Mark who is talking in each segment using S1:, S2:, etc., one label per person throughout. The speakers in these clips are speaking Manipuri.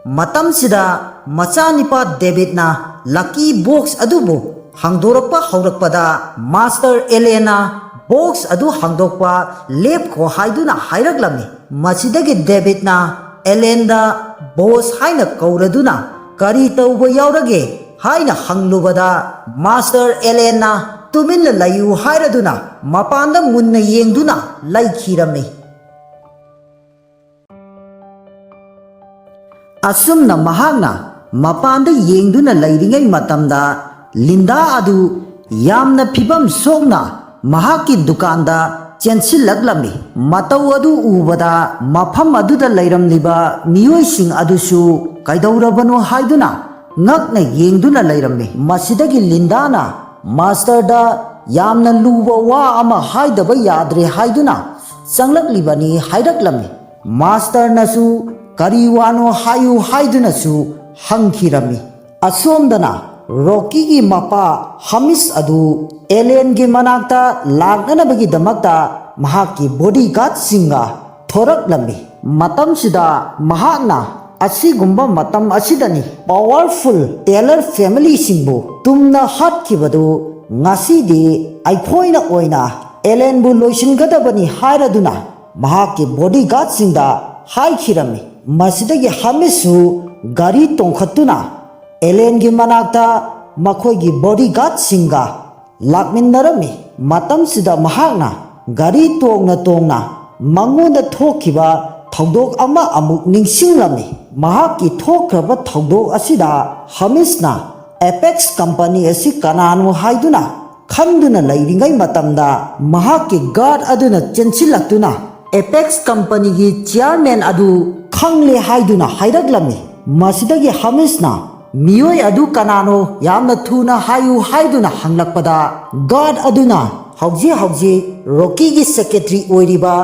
S1: मतमसिदा मचानिपा डेविडना लकी बॉक्स अदुबो हांदोरकपा हौरकपदा मास्टर एलेना बॉक्स अदु हांदोकपा लेपखो हाइदुना हाइरकलमि। मसिदगी डेविडना एलेनदा बॉस हाइना कौरदुना करी तौबो यावरगे हाइना हंगलुबदा मास्टर एलेना तुमिन लयु हाइरदुना मपानदा मुन्ना येंगदुना लैखिरमि। असुमना महागना मपानदा येंगदुना लैरिङै मतमदा लिंदा अदु यामना फिबम सोगना महाकी दुकानदा चेंसिलगलमि। मतौ अदु उबदा मफम अदुदा लैरमलिबा मियोइसिंग अदुसु कैदौरबनो हाइदुना ngakna yengduna lairame। मसिदगी लिंदाना मास्टरदा यामना लुबा वा अमा हाइदबा याद्रे हाइदुना संगलकलिबनी हाइरकलमे। मास्टरनसु करी वानो हायु हाइदुनसु हंखिरमी। असोमदना रॉकी की मपा हमिस अदु एलेन की मनाक्ता लागनबगी दमक्ता महाकी बॉडीगार्ड सिंगा थोरकलमी। मतमसिदा महाकना असिगुम्बा मतम असिदनी पावरफुल टेलर फैमिली सिंबु तुमना हाटखिबदु ngasiदी आइखोइना ओइना एलेनबु लोइसिनगदबनी हाइरदुना महाकी बॉडीगार्ड सिंदा हाइखिरमी। मसिदगी हमिसु गाड़ी तोंखतुना एलेन की मनाक्ता मखोइगी बॉडीगार्ड सिंगा लाकमिनरमी। मतमसिदा महाकना गाड़ी तोंगना तोंगना मंगोंदा थोखिबा थौदोक अमा अमुक निंगसिंगलमी। महाकी थोखरबा थौदोक असिदा हमिसना एपेक्स कंपनी असि कनानो हाइदुना खंदुना लैरिङै मतमदा महाकी गार्ड अदुना चेंसिलक्तुना एपेक्स कंपनी की चेयरमैन अदु खंगले हाइदुना हाइरकलमी। मसिदगी हमिसना मियोय अदु कनानो यामना थुना हायु हाइदुना हंगलकपदा गार्ड अदुना हौजे हौजे रॉकी की सेक्रेटरी ओइरिबा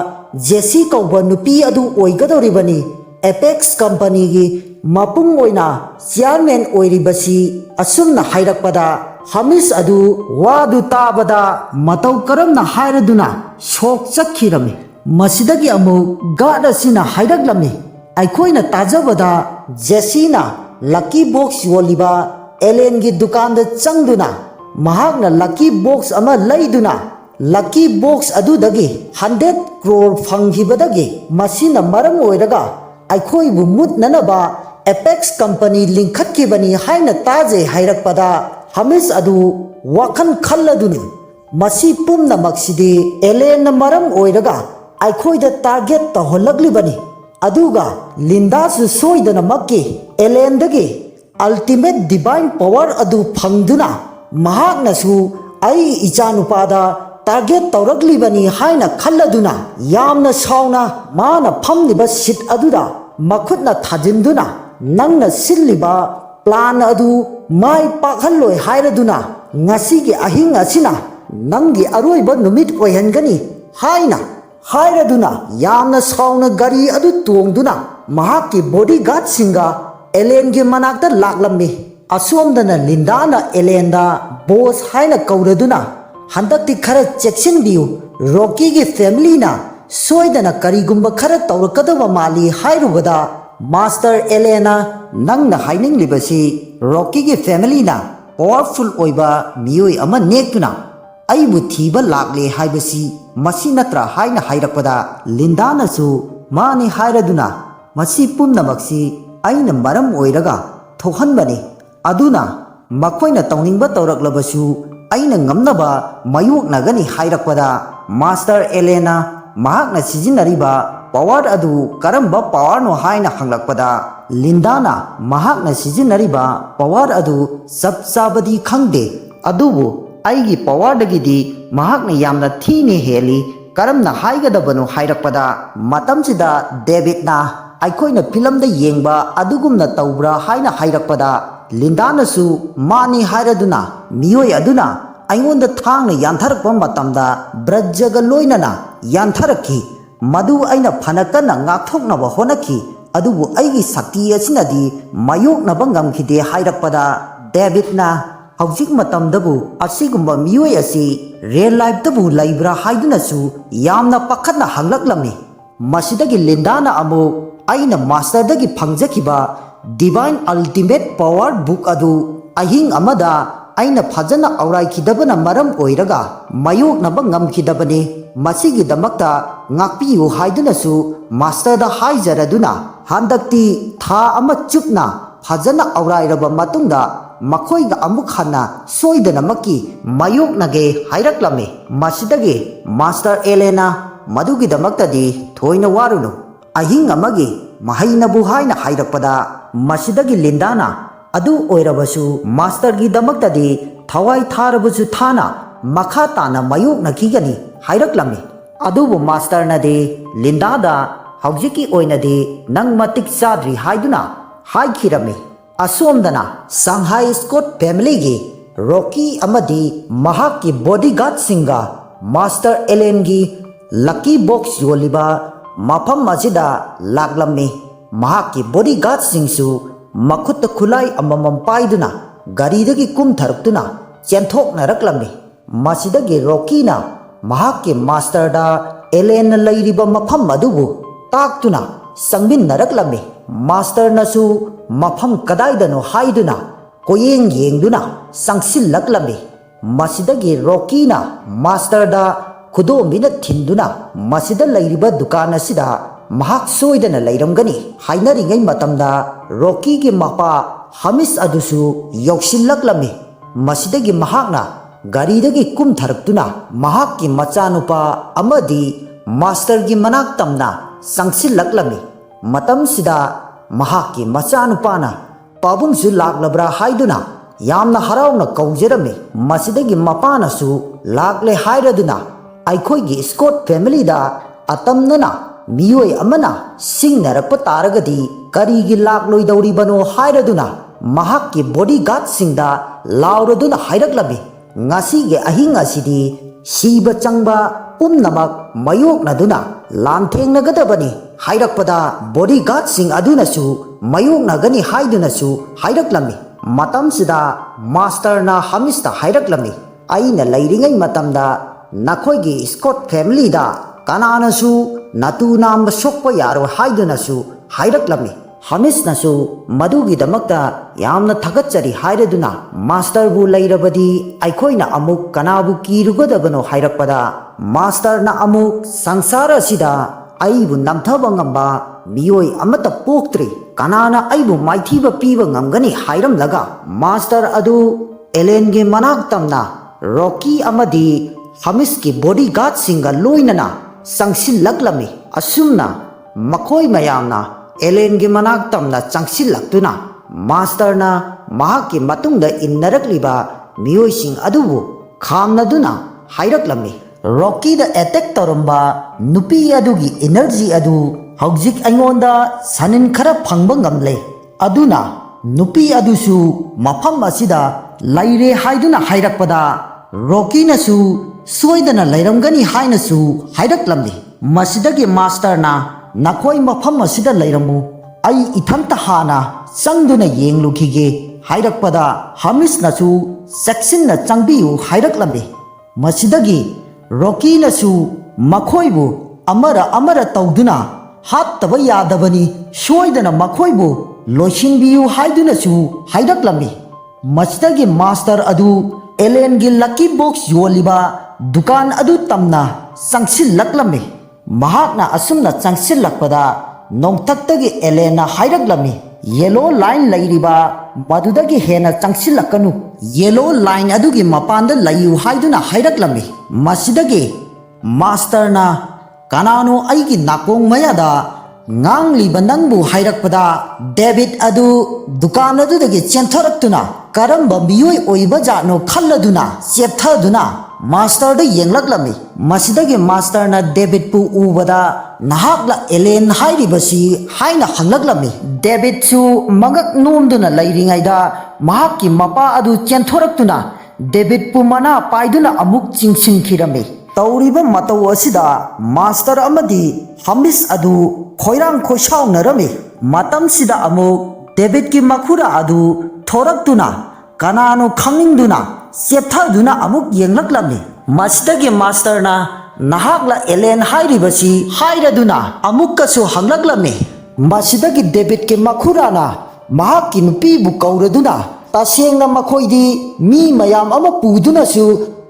S1: जेसी कौबा नुपी अदु ओइगदौरिबनी। एपेक्स कंपनी की मपुंग ओइना चेयरमैन ओइरिबसी असुमना हाइरकपदा हमिस अदु वादु ताबदा मतौ करमना हाइरदुना शोक चखिरमी। मसिदगी अमु गार्ड असिना हाइरकलमी आइखोइना ताजबदा जेसीना लकी बॉक्स योलिबा एलेन की दुकान चंगदुना महाकना लकी बॉक्स अमा लैदुना लकी बॉक्स अदुदगी 100 crore फंगिबदगी मसिना मरम ओइरगा आइखोइबु मुतननबा एपेक्स कंपनी लिंखतखिबनी हाइना ताजे हाइरकपदा हमिस अदु वाखन खल्लदुनी मसी पुमना मक्सिदी एलेन मरम ओइरगा आइखोइदा टारगेट तहोलगलिबनी। अदुगा लिंदासु सोइदनमक्की एलेनदगी अल्टीमेट डिवाइन पावर अदु फंगदुना महाकनसु आई इचानुपादा टारगेट तौरगलिबनी हाइना खल्लदुना यामना साउना माना फमलिबा सीट अदुदा मखुतना थाजिंदुना नंगना सिल्लिबा प्लान अदु माय पाखल्लोय हाइरदुना ngasiगी अहिंग असिना नंगी अरोइबा नुमित ओइहनगनी हाइना हाइरदुना यामना साउना गाड़ी अदु तोंगदुना महाकी बॉडीगार्ड सिंगा एलेन की मनाक्ता लाकलम्मी। असोमदना लिंदाना एलेनदा बॉस हाइना कौरदुना हंदक्ति खरा चेक्सिनबियु रॉकी की फैमिलीना सोइदना करीगुम्बा खरा तौरकदबा माली हाइरुबदा मास्टर एलेना नंगना हाइनिंगलिबसी रॉकी की फैमिलीना पावरफुल ओइबा मियोय अमा नेक्तुना आइबु थीबा लाकले हाइबसी मसी नत्रा हाइना हाइरकपदा लिंदानासु माने हाइरदुना मसी पुमनमक्सी आइना मरम ओइरगा थोहनबनी। अदुना मखोइना तौनिंगबा तौरकलबसु आइना ngamnaba mayoknagani हाइरकपदा मास्टर एलेना महाकना सिजिनरिबा पावर अदु करम्बा पावरनो हाइना हंगलकपदा लिंदाना महाकना सिजिनरिबा पावर अदु सब साबदी खंगदे अदुबु आइगी पावर दगिदी महाकना यामना थीने हेली करमना हाइगदबनो हाइरकपदा मतमसिदा डेविडना आइखोइना फिल्म दा येंगबा अदुगुमना तौब्रा हाइना हाइरकपदा लिंदानसु मानी हाइरदुना मियोय अदुना आइंगोंदा थांगना यानथरकपा मतमदा ब्रजगा लोइनना यानथरकी मदु आइना फनकना ngaktoknaba honaki अदुबु आइगी शक्ति असिनदी मायोकनबा ngamखिदे हाइरकपदा डेविडना हौजिक मतमदबु असिगुम्बा मियोय असि रियल लाइफ दबु लाइब्रा हाइदुनसु यामना पखतना हंगलकलमी। मसिदगी लिंदाना अमु आइना master दगी फंगजखिबा Divine Ultimate Power Book adu ahing amada aina phajana auraikidabana maram oiraga mayoknaba ngamkidabani masigidamakta ngakpiyu haidunasu master da haijaraduna handakti tha ama chupna phajana aurairaba matungda makoiga amuk hana soidanamaki mayoknage hairaklame masidagi Master Elena madugidamaktadi thoina warunu ahing amagi mahainabu haina hairakpada masidagi Lindana adu oirabasu master gi damaktadi thawai tharabasu thana makha tana mayok nakigani hairaklammi adubu master nadi Linda da haujiki oinadi nang matik sadri haiduna haikhirami asomdana Shanghai Scott family gi Rocky amadi mahaki bodyguard singa Master Ellen gi lucky box yoliba mafam asida laklammi mahaki bodyguard singsu Makutta khulai amamam paiduna garidagi kumtharuptuna chenthoknaraklammi masidagi Rocky-na mahakki master da Ellen lairiba mafam adubu taktuna sangminnaraklammi master nasu mafam kadaidano haiduna koyeng yengduna sangsilaklammi masidagi Rocky-na master da khudomina thinduna masida lairiba dukan asida mahak soidana lairamgani hainaringai matamda Rocky gi mapa Hamis adusu yokshillaklammi masidagi mahakna garidagi kumtharuptuna mahakki machanupa amadi master gi manak tamna sangsilaklammi matamsida mahakki machanupana pabungsu laklabra haiduna yamna harauna kaujerami masidagi mapanasu lakle hairaduna aikhoigi Scott family da atamnana miyoi amana singnarakpa taragadi karigi lakloidoribano hairaduna mahakki bodyguard singda lauraduna hairaklammi ngasige ahing asidi siba changba pumnamak mayoknaduna lanthengnagabani hairakpada bodyguard sing adunasu mayoknagani haidunasu hairaklammi matamsida master na Hamista hairaklammi aina lairingai matamda nakhoigi Scott family da kananasu natu nam sokpa yaro haidunasu hairaklammi Hamisnasu madugidamakta yamna thagachari hairaduna master bu lairabadi aikhoina amuk kanabu kirugadabano hairakpada master na amuk sangsara sida aibu namthaba ngamba miyoi amata poktri kanana aibu maithiba piba ngamgani hairamlaga master adu Ellen ge manak tamna Rocky amadi Hamis ki bodyguard singa loinana sangsilaklammi asumna makhoi mayamna Ellen gi manak tamna changsillaktuna master na mahakki matungda innarakliba miyoi sing adubu khamnaduna hairaklammi Rocky da attack toramba nupi adugi energy adu haujik aingonda sanin khara phangba ngamle aduna nupi adusu mafam asida laire haiduna hairakpada Rocky nasu soidana lairamgani hainasu hairaklammi masidagi master na nakhoi mafam asida lairamu ai ithanta hana changduna yenglukige hairakpada Hamis nasu section na changbiu hairaklammi masidagi Rocky nasu makhoibu amara tawduna hattaba yadabani soidana makhoibu loisinbiu haidunasu hairaklammi masidagi master adu Ellen gi lucky box yoliba dukan adu tamna sangsilaklammi mahakna asumna changsilakpada nongtaktagi Ellen na hairaklammi yellow line lairiba madudagi hena changsilakanu yellow line adugi mapanda layu haiduna hairaklammi masidagi master na kanano aigi nakong mayada ngangliba nangbu hairakpada David adu dukan adudagi chenthoraktuna karamba miyoi oiba jano khalladuna chepthaduna master da yenglaklammi masidagi master na David pu ubada nahakla Ellen hairibasi haina hanglaklammi David su magak nomduna lairingaida mahakki mapa adu chenthoraktuna David pu mana paiduna amuk chingsinkhirami tauriba matau asida master amadi Hamis adu khoirang khosaunarami matamsida amuk David ki makhura adu thoraktuna kanano khangingduna chepthaduna amuk yenglaklammi masidagi master na nahakla Ellen hairibasi hairaduna amukkasu hanglaklammi masidagi David ki makhura na ꯃꯍꯥꯛꯀꯤ ꯅꯨꯄꯤꯕꯨ ꯀꯧꯔꯗꯨꯅ ꯇꯁꯦꯡꯅ ꯃꯈꯣꯏꯗꯤ ꯃꯤ ꯃꯌꯥꯝ ꯑꯃ ꯄꯨꯗꯨꯅꯁꯨ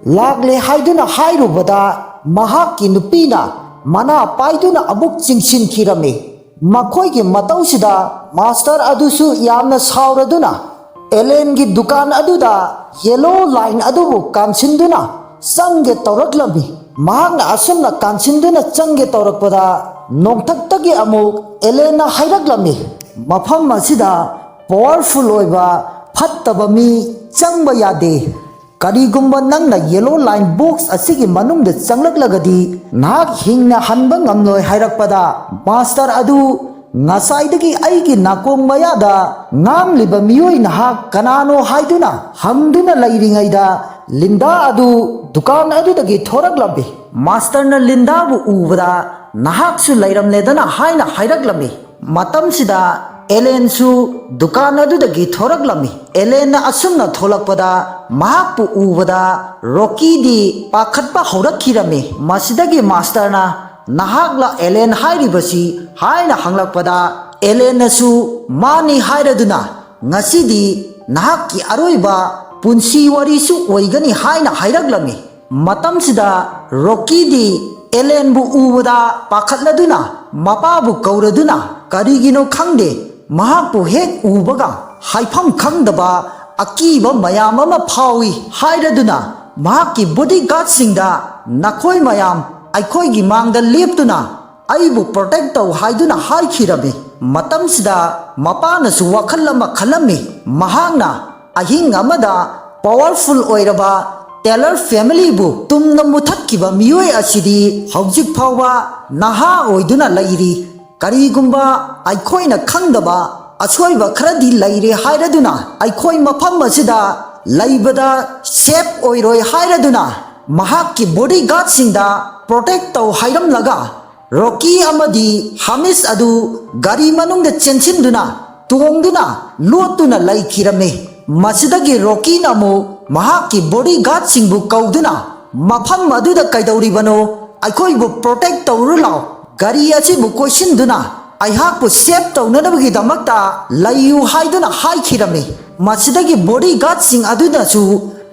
S1: ꯂꯥꯛꯂꯦ ꯍꯥꯏꯗꯨꯅ ꯍꯥꯏꯔꯨꯕꯗ ꯃꯍꯥꯛꯀꯤ ꯅꯨꯄꯤꯅ ꯃꯅꯥ ꯄꯥꯏꯗꯨꯅ ꯑꯃꯨꯛ ꯆꯤꯡꯁꯤꯟꯈꯤꯔꯝꯃꯤ꯫ ꯃꯈꯣꯏꯒꯤ ꯃꯇꯧꯁꯤꯗ ꯃꯥꯁꯇꯔ ꯑꯗꯨꯁꯨ ꯌꯥꯝꯅ ꯁꯥꯎꯔꯗꯨꯅ ꯑꯦꯂꯦꯟꯒꯤ ꯗꯨꯀꯥꯟ ꯑꯗꯨꯗ ꯌꯦꯂꯣ ꯂꯥꯏꯟ ꯑꯗꯨꯕꯨ ꯀꯥꯟꯁꯤꯟꯗꯨꯅ ꯆꯪꯒꯦ ꯇꯧꯔꯛꯂꯝꯃꯤ꯫ ꯃꯍꯥꯛꯅ ꯑꯁꯨꯝꯅ ꯀꯥꯟꯁꯤꯟꯗꯨꯅ ꯆꯪꯒꯦ ꯇꯧꯔꯛꯄꯗ ꯅꯣꯡꯊꯛꯇꯒꯤ ꯑꯃꯨꯛ ꯑꯦꯂꯦꯟꯅ ꯍꯥꯏꯔꯛꯂꯝꯃꯤ, ꯃꯐꯝ ꯑꯁꯤꯗ ꯄꯥꯋꯔꯐꯨꯜ ꯑꯣꯏꯕ ꯐꯠꯇꯕ ꯃꯤ ꯆꯪꯕ ꯌꯥꯗꯦ꯫ ꯀꯔꯤꯒꯨꯝꯕ ꯅꯪꯅ ꯌꯦꯂꯣ ꯂꯥꯏꯟ ꯕꯣꯛꯁ ꯑꯁꯤꯒꯤ ꯃꯅꯨꯡꯗ ꯆꯪꯂꯛꯂꯒꯗꯤ ꯅꯍꯥꯛ ꯍꯤꯡꯅ ꯍꯟꯕ ꯉꯝꯂꯣꯏ ꯍꯥꯏꯔꯛꯄꯗ ꯃꯥꯁꯇꯔ ꯑꯗꯨ ꯉꯁꯥꯏꯗꯒꯤ ꯑꯩꯒꯤ ꯅꯥꯀꯣꯡ ꯃꯌꯥꯗ ꯉꯥꯡꯂꯤꯕ ꯃꯤꯑꯣꯏ ꯅꯍꯥꯛ ꯀꯅꯥꯅꯣ ꯍꯥꯏꯗꯨꯅ ꯍꯪꯗꯨꯅ ꯂꯩꯔꯤꯉꯩꯗ ꯂꯤꯟꯗꯥ ꯑꯗꯨ ꯗꯨꯀꯥꯟ ꯑꯗꯨꯗꯒꯤ ꯊꯣꯔꯛꯂꯝꯃꯤ꯫ ꯃꯥꯁꯇꯔꯅ ꯂꯤꯟꯗꯥꯕꯨ ꯎꯕꯗ ꯅꯍꯥꯛꯁꯨ ꯂꯩꯔꯝꯂꯦꯗꯅ ꯍꯥꯏꯅ ꯍꯥꯏꯔꯛꯂꯝꯃꯤ꯫ ꯃꯇꯝꯁꯤꯗ ꯑꯦꯂꯦꯟꯁꯨ ꯗꯨꯀꯥꯟ ꯑꯗꯨꯗꯒꯤ ꯊꯣꯔꯛꯂꯝꯃꯤ꯫ ꯑꯦꯂꯦꯟꯅ ꯑꯁꯨꯝꯅ ꯊꯣꯛꯂꯛꯄꯗ ꯃꯍꯥꯛꯄꯨ ꯎꯕꯗ ꯔꯣꯀꯤꯗꯤ ꯄꯥꯈꯠꯄ ꯍꯧꯔꯛꯈꯤꯔꯝꯃꯤ꯫ ꯃꯁꯤꯗꯒꯤ ꯃꯥꯁꯇꯔꯅ ꯅꯍꯥꯛꯂ ꯑꯦꯂꯦꯟ ꯍꯥꯏꯔꯤꯕꯁꯤ ꯍꯥꯏꯅ ꯍꯪꯂꯛꯄꯗ ꯑꯦꯂꯦꯟꯅꯁꯨ ꯃꯥꯅꯤ ꯍꯥꯏꯔꯗꯨꯅ ꯉꯁꯤꯗꯤ ꯅꯍꯥꯛꯀꯤ ꯑꯔꯣꯏꯕ ꯄꯨꯟꯁꯤ ꯋꯥꯔꯤꯁꯨ ꯑꯣꯏꯒꯅꯤ ꯍꯥꯏꯅ ꯍꯥꯏꯔꯛꯂꯝꯃꯤ꯫ ꯃꯇꯝꯁꯤꯗ ꯔꯣꯀꯤꯗꯤ ꯑꯦꯂꯦꯟꯕꯨ ꯎꯕꯗ ꯄꯥꯈꯠꯂꯗꯨꯅ ꯃꯄꯥꯕꯨ ꯀꯧꯔꯗꯨꯅ ꯀꯔꯤꯒꯤꯅꯣ ꯈꯪꯗꯦ ꯃꯍꯥꯛꯄꯨ ꯍꯦꯛ ꯎꯕꯒ ꯍꯥꯏꯐꯝ ꯈꯪꯗꯕ ꯑꯀꯤꯕ ꯃꯌꯥꯝ ꯑꯃ ꯐꯥꯎꯏ ꯍꯥꯏꯔꯗꯨꯅ ꯃꯍꯥꯛꯀꯤ ꯕꯣꯗꯤꯒꯥꯔꯗꯁꯤꯡꯗ ꯅꯈꯣꯏ ꯃꯌꯥꯝ ꯑꯩꯈꯣꯏꯒꯤ ꯃꯥꯡꯗ ꯂꯦꯞꯇꯨꯅ ꯑꯩꯕꯨ ꯄ꯭ꯔꯣꯇꯦꯛ ꯇꯧ ꯍꯥꯏꯗꯨꯅ ꯍꯥꯏꯈꯤꯔꯝꯃꯤ꯫ ꯃꯇꯝꯁꯤꯗ ꯃꯄꯥꯅꯁꯨ ꯋꯥꯈꯜ ꯑꯃ ꯈꯜꯂꯝꯃꯤ꯫ ꯃꯍꯥꯛꯅ ꯑꯍꯤꯡ ꯑꯃꯗ ꯄꯥꯋꯔꯐꯨꯜ ꯑꯣꯏꯔꯕ ꯇꯦꯂꯔ ꯐꯦꯃꯤꯂꯤꯕꯨ ꯇꯨꯝꯅ ꯃꯨꯊꯠꯈꯤꯕ ꯃꯤꯑꯣꯏ ꯑꯁꯤꯗꯤ ꯍꯧꯖꯤꯛ ꯐꯥꯎꯕ ꯅꯍꯥ ꯑꯣꯏꯗꯨꯅ ꯂꯩꯔꯤ꯫ ꯀꯔꯤꯒꯨꯝꯕ ꯑꯩꯈꯣꯏꯅ ꯈꯪꯗꯕ ꯑꯁꯣꯏꯕ ꯈꯔꯗꯤ ꯂꯩꯔꯦ ꯍꯥꯏꯔꯗꯨꯅ ꯑꯩꯈꯣꯏ ꯃꯐꯝ ꯑꯁꯤꯗ ꯂꯩꯕꯗ ꯁꯦꯐ ꯑꯣꯏꯔꯣꯏ ꯍꯥꯏꯔꯗꯨꯅ ꯃꯍꯥꯛꯀꯤ ꯕꯣꯗꯤꯒꯥꯔꯗꯁꯤꯡꯗ ꯄ꯭ꯔꯣꯇꯦꯛ ꯇꯧ ꯍꯥꯏꯔꯝꯂꯒ ꯔꯣꯀꯤ ꯑꯃꯗꯤ ꯍꯥꯃꯤꯁ ꯑꯗꯨ ꯒꯥꯔꯤ ꯃꯅꯨꯡꯗ ꯆꯦꯟꯁꯤꯟꯗꯨꯅ ꯇꯣꯡꯗꯨꯅ ꯂꯣꯠꯇꯨꯅ ꯂꯩꯈꯤꯔꯝꯃꯤ꯫ ꯃꯁꯤꯗꯒꯤ ꯔꯣꯀꯤꯅ ꯑꯃꯨꯛ ꯃꯍꯥꯛꯀꯤ ꯕꯣꯗꯤꯒꯥꯔꯗꯁꯤꯡꯕꯨ ꯀꯧꯗꯨꯅ ꯃꯐꯝ ꯑꯗꯨꯗ ꯀꯩꯗꯧꯔꯤꯕꯅꯣ, ꯑꯩꯈꯣꯏꯕꯨ ꯄ꯭ꯔꯣꯇꯦꯛ ꯇꯧꯔꯨ ꯂꯥꯎ, ꯒꯥꯔꯤ ꯑꯁꯤꯕꯨ ꯀꯣꯏꯁꯤꯟꯗꯨꯅ ꯑꯩꯍꯥꯛꯄꯨ ꯁꯦꯐ ꯇꯧꯅꯅꯕꯒꯤꯗꯃꯛꯇ ꯂꯩꯌꯨ ꯍꯥꯏꯗꯨꯅ ꯍꯥꯏꯈꯤꯔꯝꯃꯤ꯫ ꯃꯁꯤꯗꯒꯤ ꯕꯣꯗꯤꯒꯥꯔꯗꯁꯤꯡ ꯑꯗꯨꯅꯁꯨ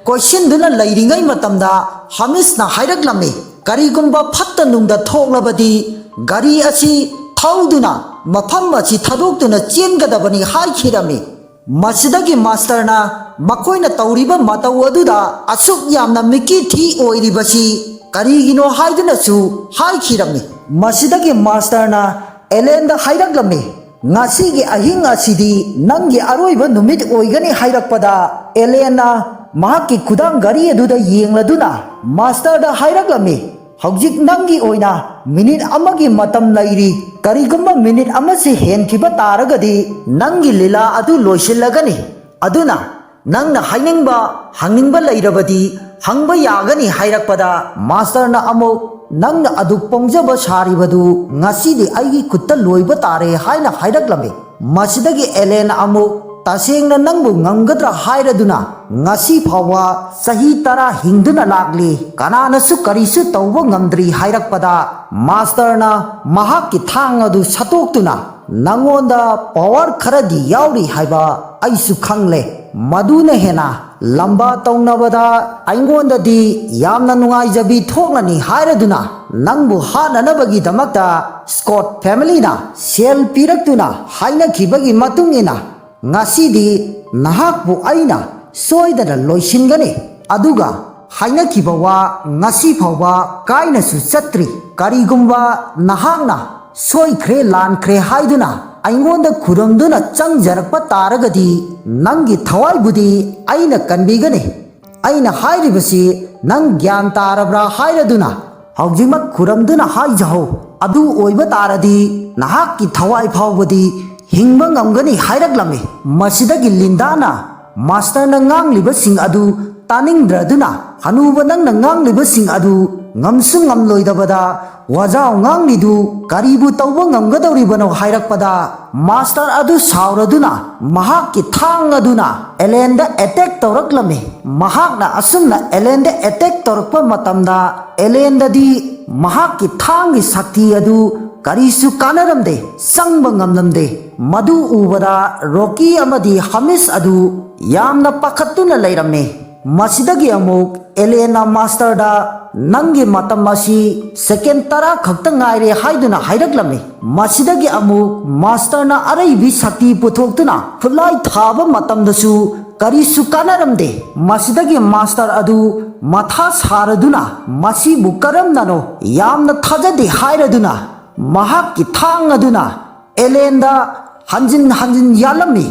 S1: ꯀꯣꯏꯁꯤꯟꯗꯨꯅ ꯂꯩꯔꯤꯉꯩ ꯃꯇꯝꯗ ꯍꯥꯃꯤꯁꯅ ꯍꯥꯏꯔꯛꯂꯝꯃꯤ, ꯀꯔꯤꯒꯨꯝꯕ ꯐꯠꯇ ꯅꯨꯡꯗ ꯊꯣꯛꯂꯕꯗꯤ ꯒꯥꯔꯤ ꯑꯁꯤ ꯊꯧꯗꯨꯅ ꯃꯐꯝ ꯑꯁꯤ ꯊꯥꯗꯣꯛꯇꯨꯅ ꯆꯦꯟꯒꯗꯕꯅꯤ ꯍꯥꯏꯈꯤꯔꯝꯃꯤ꯫ ꯃꯁꯤꯗꯒꯤ ꯃꯥꯁꯇꯔꯅ ꯃꯈꯣꯏꯅ ꯇꯧꯔꯤꯕ ꯃꯇꯧ ꯑꯗꯨꯗ ꯑꯁꯨꯛ ꯌꯥꯝꯅ ꯃꯤꯀꯤꯊꯤ ꯑꯣꯏꯔꯤꯕꯁꯤ ꯀꯔꯤꯒꯤꯅꯣ ꯍꯥꯏꯗꯨꯅꯁꯨ ꯍꯥꯏꯈꯤꯔꯝꯃꯤ꯫ ꯃꯁꯤꯗꯒꯤ ꯃꯥꯁꯇꯔꯅ ꯑꯦꯂꯦꯟꯗ ꯍꯥꯏꯔꯛꯂꯝꯃꯤ, ꯉꯁꯤꯒꯤ ꯑꯍꯤꯡ ꯑꯁꯤꯗꯤ ꯅꯪꯒꯤ ꯑꯔꯣꯏꯕ ꯅꯨꯃꯤꯠ ꯑꯣꯏꯒꯅꯤ ꯍꯥꯏꯔꯛꯄꯗ ꯑꯦꯂꯦꯟꯅ ꯃꯍꯥꯛꯀꯤ ꯈꯨꯗꯥꯡ ꯘꯔꯤ ꯑꯗꯨꯗ ꯌꯦꯡꯂꯗꯨꯅ ꯃꯥꯁꯇꯔꯗ ꯍꯥꯏꯔꯛꯂꯝꯃꯤ, ꯍꯧꯖꯤꯛ ꯅꯪꯒꯤ ꯑꯣꯏꯅ ꯃꯤꯅꯤꯠ ꯑꯃꯒꯤ ꯃꯇꯝ ꯂꯩꯔꯤ꯫ ꯀꯔꯤꯒꯨꯝꯕ ꯃꯤꯅꯤꯠ ꯑꯃꯁꯤ ꯍꯦꯟꯈꯤꯕ ꯇꯥꯔꯒꯗꯤ ꯅꯪꯒꯤ ꯂꯤꯂꯥ ꯑꯗꯨ ꯂꯣꯏꯁꯤꯜꯂꯒꯅꯤ꯫ ꯑꯗꯨꯅ ꯅꯪꯅ ꯍꯥꯏꯅꯤꯡꯕ ꯍꯪꯅꯤꯡꯕ ꯂꯩꯔꯕꯗꯤ ꯍꯪꯕ ꯌꯥꯒꯅꯤ ꯍꯥꯏꯔꯛꯄꯗ ꯃꯥꯁꯇꯔꯅ ꯑꯃꯨꯛ ꯅꯪꯅ ꯑꯗꯨꯛ ꯄꯣꯡꯖꯕ ꯁꯥꯔꯤꯕꯗꯨ ꯉꯁꯤꯗꯤ ꯑꯩꯒꯤ ꯈꯨꯠꯇ ꯂꯣꯏꯕ ꯇꯥꯔꯦ ꯍꯥꯏꯅ ꯍꯥꯏꯔꯛꯂꯝꯃꯤ꯫ ꯃꯁꯤꯗꯒꯤ ꯑꯦꯂꯦꯟꯅ ꯑꯃꯨꯛ ꯇꯁꯦꯡꯅ ꯅꯪꯕꯨ ꯉꯝꯒꯗ꯭ꯔꯥ ꯍꯥꯏꯔꯗꯨꯅ ꯉꯁꯤ ꯐꯥꯎꯕ ꯆꯍꯤ 10 ꯍꯤꯡꯗꯨꯅ ꯂꯥꯛꯂꯤ, ꯀꯅꯥꯅꯁꯨ ꯀꯔꯤꯁꯨ ꯇꯧꯕ ꯉꯝꯗ꯭ꯔꯤ ꯍꯥꯏꯔꯛꯄꯗ ꯃꯥꯁꯇꯔꯅ ꯃꯍꯥꯛꯀꯤ ꯊꯥꯡ ꯑꯗꯨ ꯁꯠꯇꯣꯛꯇꯨꯅ ꯅꯪꯉꯣꯟꯗ ꯄꯥꯋꯔ ꯈꯔꯗꯤ ꯌꯥꯎꯔꯤ ꯍꯥꯏꯕ ꯑꯩꯁꯨ ꯈꯪꯂꯦ, ꯃꯗꯨꯅ ꯍꯦꯟꯅ ꯂꯝꯕꯥ ꯇꯧꯅꯕꯗ ꯑꯩꯉꯣꯟꯗꯗꯤ ꯌꯥꯝꯅ ꯅꯨꯡꯉꯥꯏꯖꯕꯤ ꯊꯣꯛꯂꯅꯤ ꯍꯥꯏꯔꯗꯨꯅ ꯅꯪꯕꯨ ꯍꯥꯠꯅꯅꯕꯒꯤꯗꯃꯛꯇ ꯁ꯭ꯀꯣꯠ ꯐꯦꯃꯤꯂꯤꯅ ꯁꯦꯜ ꯄꯤꯔꯛꯇꯨꯅ ꯍꯥꯏꯅꯈꯤꯕꯒꯤ ꯃꯇꯨꯡ ꯏꯟꯅ ꯉꯁꯤꯗꯤ ꯅꯍꯥꯛꯄꯨ ꯑꯩꯅ ꯁꯣꯏꯗꯅ ꯂꯣꯏꯁꯤꯟꯒꯅꯤ, ꯑꯗꯨꯒ ꯍꯥꯏꯅꯈꯤꯕ ꯋꯥ ꯉꯁꯤ ꯐꯥꯎꯕ ꯀꯥꯏꯅꯁꯨ ꯆꯠꯇ꯭ꯔꯤ꯫ ꯀꯔꯤꯒꯨꯝꯕ ꯅꯍꯥꯛꯅ ꯁꯣꯏꯈ꯭ꯔꯦ ꯂꯥꯟꯈ꯭ꯔꯦ ꯍꯥꯏꯗꯨꯅ ꯑꯩꯉꯣꯟꯗ ꯈꯨꯔꯨꯝꯗꯨꯅ ꯆꯪꯖꯔꯛꯄ ꯇꯥꯔꯒꯗꯤ ꯅꯪꯒꯤ ꯊꯋꯥꯏꯕꯨꯗꯤ ꯑꯩꯅ ꯀꯟꯕꯤꯒꯅꯤ꯫ ꯑꯩꯅ ꯍꯥꯏꯔꯤꯕꯁꯤ ꯅꯪ ꯒ꯭ꯌꯥꯟ ꯇꯥꯔꯕ꯭ꯔꯥ ꯍꯥꯏꯔꯗꯨꯅ ꯍꯧꯖꯤꯛꯃꯛ ꯈꯨꯔꯝꯗꯨꯅ ꯍꯥꯏꯖꯍꯧ, ꯑꯗꯨ ꯑꯣꯏꯕ ꯇꯥꯔꯗꯤ ꯅꯍꯥꯛꯀꯤ ꯊꯋꯥꯏ ꯐꯥꯎꯕꯗꯤ ꯍꯤꯡꯕ ꯉꯝꯒꯅꯤ ꯍꯥꯏꯔꯛꯂꯝꯃꯤ꯫ ꯃꯁꯤꯗꯒꯤ ꯂꯤꯟꯗꯥꯅ ꯃꯥꯁꯇꯔꯅ ꯉꯥꯡꯂꯤꯕꯁꯤꯡ ꯑꯗꯨ तानिंद्रदुना हनुबा नंगना nganglibasing adu ngamsu ngamloidabada wajao nganglidu karibu tawba ngamgadawribano hairakpada master adu sauraduna mahakki thang aduna elenda attack tawraklame mahakna asumna elenda attack tawrakpa matamda elenda di mahakki thanggi sakti adu karisu kanaramde sangba ngamlamde madu ubada rocky amadi hamis adu yamna pakhatuna leirame masidagi amuk elena master da nangi matam masi second tara khakta ngaire haiduna hairaklamne masidagi amuk master na araibi sakti puthoktuna phulai thaba matam dasu karisu kanaramde masidagi master adu matha saraduna masi bukaram nano yamna thajade hairaduna mahakki thang aduna elenda hanjin yalamni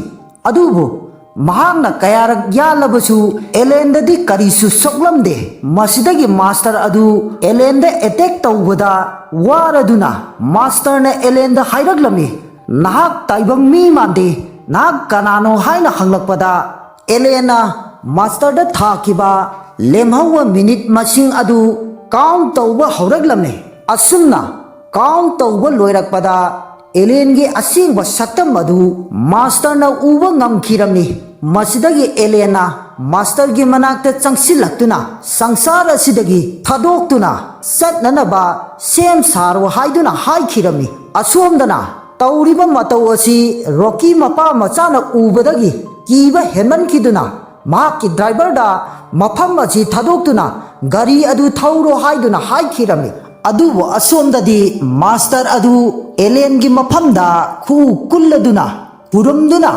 S1: adubu mahakna kayarak yalabasu elenda di karisu soklamde masidagi master adu elenda attack tawbada waraduna master na elenda hairaklamni nahak taibang mi mande nahak kanano haina hanglakpada elena master da thakiba lemhawa minute masing adu count tawba hauraklamne asumna count tawba loirakpada एलेनगे असिंगबा सक्तम अदु मास्टर ना उबा ngamkhiramni masidagi elena master gi manakta changsilakuna sangsar asidagi thadoktuna satnanaba sem saro haiduna haikhiramni asomdana tawriba matau asi rocky mapa machana ubadagi kiba hemankhiduna mahakki driver da mafam aji thadoktuna gari adu thauro haiduna haikhiramni adubo asomdadi master adu elen gi mafamda khu kulladuna puramduna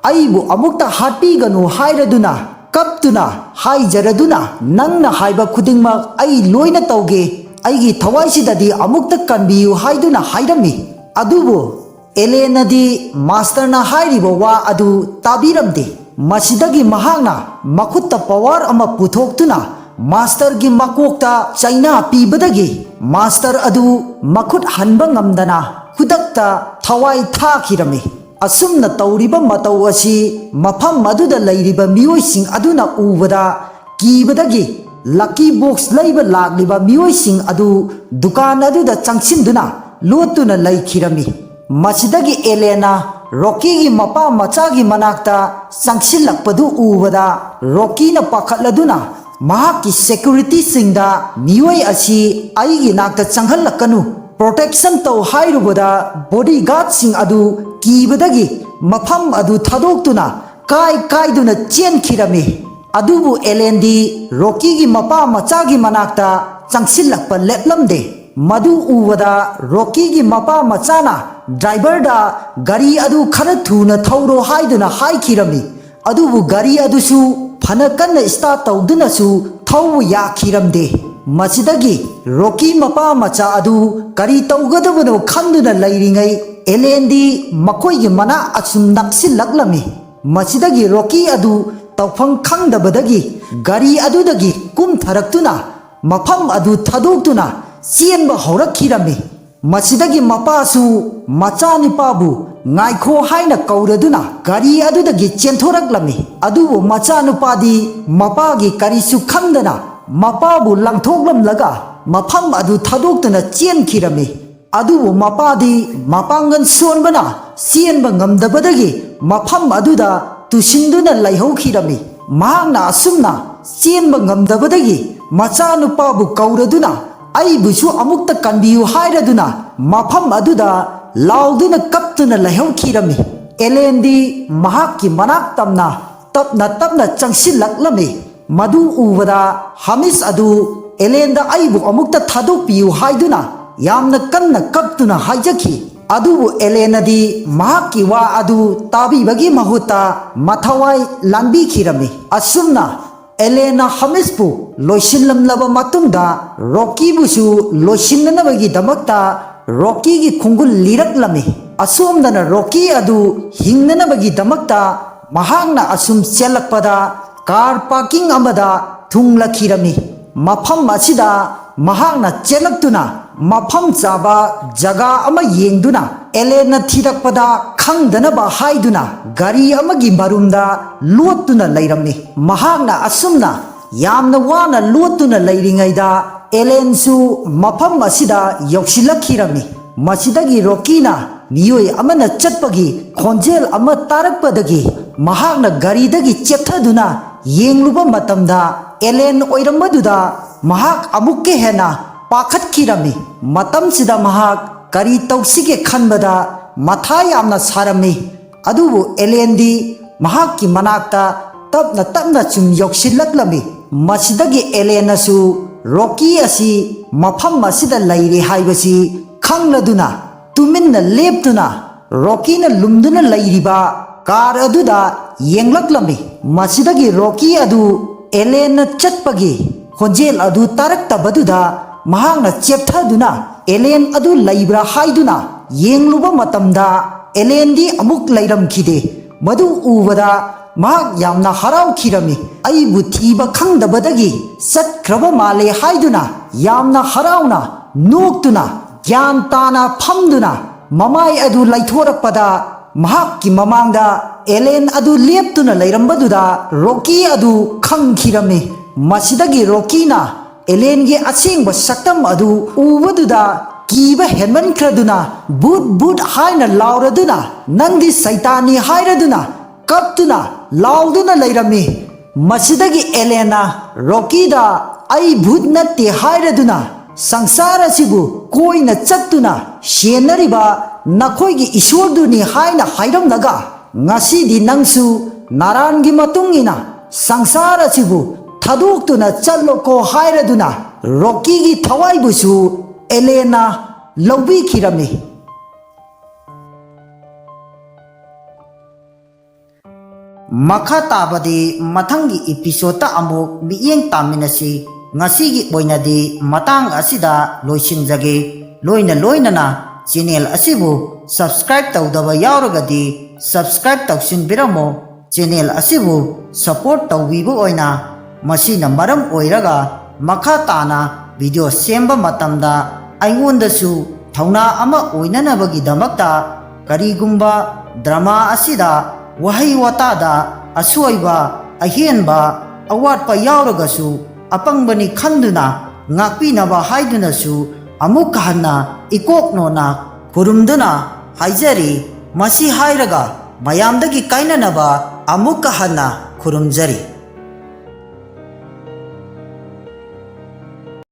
S1: aibu amukta hati ganu hairaduna kaptuna haijaraduna nangna haiba khudingmak ai loina tawge aigi thawaisidadi amukta kanbiyu haiduna hairami adubo elenadi master na hairibo wa adu tabiramde masidagi mahangna makhutta power ama puthoktuna master gi makokta chaina pibadagi master adu makhut hanba ngamdana khudakta thawai thakhirami asumna tawriba matau asi mafam maduda leiriba miyoising aduna ubada kibadagi lucky box leiba lagliba miyoising adu dukan aduda changsinduna lotuna leikhirami masidagi elena rocky gi mapa macha gi manakta changsilakpadu ubada rocky na pakhatladuna mahakki security singda miyoi asi aigi nakta changhallakanu protection taw hairubada bodyguard sing adu kibadagi mafam adu thadoktuna kai duna chenkhirami adubu elendi rocky gi mapa macha gi manakta changsilakpa leplamde madu ubada rocky gi mapa machana driver da gari adu khara thuna thauro haiduna haikhirami adubu gari adusu phana kanna start tawdunasu thau yakhiramde masidagi rocky mapa macha adu kari tawgadabano khanduna leiringai elendi makoi gi mana achum naksilaklammi masidagi rocky adu tawphang khangdabadagi gari adudagi kum tharaktuna mafam adu thadoktuna sienba haurakhirammi masidagi mapasu machani pabu ngaikho haina kauraduna gari adudagi chenthoraglammi adubu machanupadi mapagi karisu khandana mapabu langthoklamlaga mafam adu thadoktuna chenkhirami adubu mapadi mapangan sonbana sienba ngamdabadagi mafam aduda tusinduna laihaukhirami mahakna asumna sienba ngamdabadagi machanupabu kauraduna aibusu amukta kanbiyu hairaduna mafam aduda lauduna kaptuna laihaukhirami elendi mahakki manak tapna changsilaklami madu ubada hamis adu elenda aibu amukta thadokpiyu haiduna yamna kanna kaptuna haijakhi adubu elenadi mahakki wa adu tabibagi mahuta mathawai lanbikhirami asumna elena hamispu loisinlamlaba matungda rocky busu loisinanabagi damakta rocky gi khungul liraklami asomdana rocky adu hingnanabagi damakta mahakna asum chelakpada car parking amada thunglakhirami mafam asida mahakna chelaktuna mafam chaba jaga ama yengduna elena thirakpada khangdanaba haiduna gari amagi marumda lotuna leiramni mahakna asumna यामना वाना लोटुना लैरिङैदा एलेनसु मफम असिदा यौसिलखिरमी मसिदगी रॉकीना मियोय अमना चटपगी खोंजेल अमा तारकपदगी महाकना गारीदगी चेप्थदुना येंगलुबा मतमदा एलेन ओइरमबदुदा महाक अमुक्के हेना पाखतखिरमी मतमसिदा महाक करी तौसिगे खनबदा मथा यामना सारमी अदुबु एलेनदी महाकी मनाक्ता तपना तपना चुम यौसिलक्लमी मसिदगी एलेनसु रॉकी असी मफम असिदा लैरे हाइबसी खंगलदुना तुमिन्ना लेप्तुना रॉकीना लुमदुना लैरिबा कार अदुदा येंगलक्लमी मसिदगी रॉकी अदु एलेन चटपगी खोंजेल अदु तारक्तबदुदा महांगना चेप्थदुना एलेन अदु लैब्रा हाइदुना येंगलुबा मतमदा एलेनदी अमुक लैरमखिदे मदु उबदा महाक यामना हराउखिरमी अइबु थीबा खंगदबदगी सत्ख्रबा माले हाइदुना यामना हराउना नोक्तुना ज्ञान ताना फमदुना ममाय अदु लैथोरकपदा महाकी ममांगदा एलेन अदु लेप्तुना लैरंबदुदा रॉकी अदु खंगखिरमी मसिदगी रॉकीना एलेन गे असेंग सक्तम अदु उबदुदा कीबा हेमनख्रदुना बुट बुट हाइना लाउरदुना नंदी सैतानी हाइरदुना कप्तुना लाउदुना लैरमी मसिदगी एलेना रॉकीदा आई भूत नत्ते हाइरदुना संसार असिबु Koyna चत्तुना शेनरिबा नखोइगी ईश्वरदुनी हाइना हाइरमनगा ngasi nangsu narangi matungina संसार असिबु थादोक्तुना चल्लोको हाइरदुना रॉकी गी थवाई बुसु एलेना लौबी खिरमी मखा ताबदे मथंगी एपिसोड अमुक मियेंग तामिनसी ngasi boinadi matang asida loisinjage loina channel asibu subscribe tawdaba yauragadi subscribe tawsin biramo channel asibu support tawbibu oina masina maram oiraga makha tana video semba matamda aingondasu thauna ama oinanabagi damakta karigumba drama asida wahai watada asuiba ahenba awatpa yauragasu अपांगबनी खंदुना ngakpinaba haidunasु amuk hanna ikoknona kurumduna haijari masi hairaga mayamdagi kainanaba amuk hanna kurumjari।